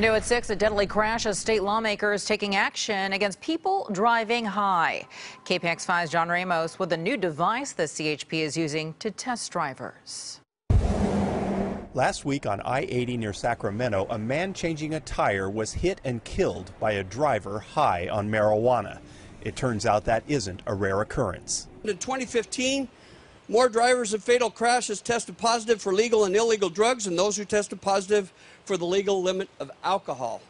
New at 6, a deadly crash as state lawmakers taking action against people driving high. KPIX 5's John Ramos with a new device the CHP is using to test drivers. Last week on I-80 near Sacramento, a man changing a tire was hit and killed by a driver high on marijuana. It turns out that isn't a rare occurrence. In 2015, more drivers in fatal crashes tested positive for legal and illegal drugs than those who tested positive for the legal limit of alcohol.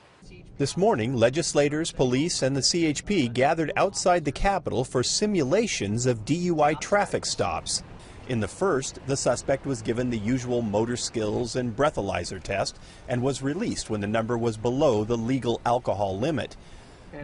This morning, legislators, police, and the CHP gathered outside the Capitol for simulations of DUI traffic stops. In the first, the suspect was given the usual motor skills and breathalyzer test and was released when the number was below the legal alcohol limit.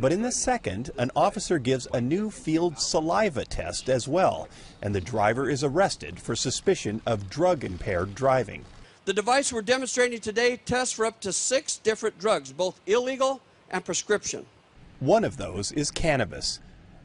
But in the second, an officer gives a new field saliva test as well, and the driver is arrested for suspicion of drug-impaired driving. The device we're demonstrating today tests for up to 6 different drugs, both illegal and prescription. One of those is cannabis.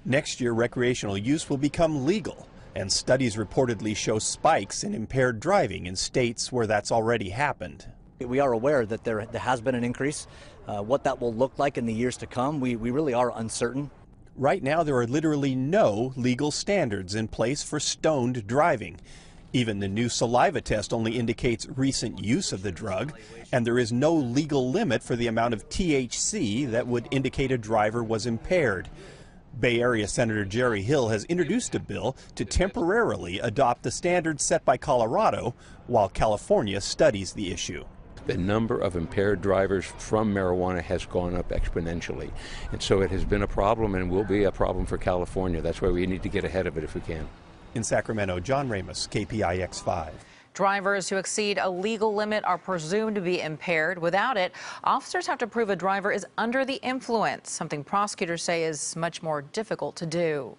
Next year, recreational use will become legal, and studies reportedly show spikes in impaired driving in states where that's already happened. We are aware that there has been an increase. What that will look like in the years to come, we really are uncertain. Right now, there are literally no legal standards in place for stoned driving. Even the new saliva test only indicates recent use of the drug, and there is no legal limit for the amount of THC that would indicate a driver was impaired. Bay Area Senator Jerry Hill has introduced a bill to temporarily adopt the standards set by Colorado while California studies the issue. The number of impaired drivers from marijuana has gone up exponentially. And so it has been a problem and will be a problem for California. That's why we need to get ahead of it if we can. In Sacramento, John Ramos, KPIX 5. Drivers who exceed a legal limit are presumed to be impaired. Without it, officers have to prove a driver is under the influence, something prosecutors say is much more difficult to do.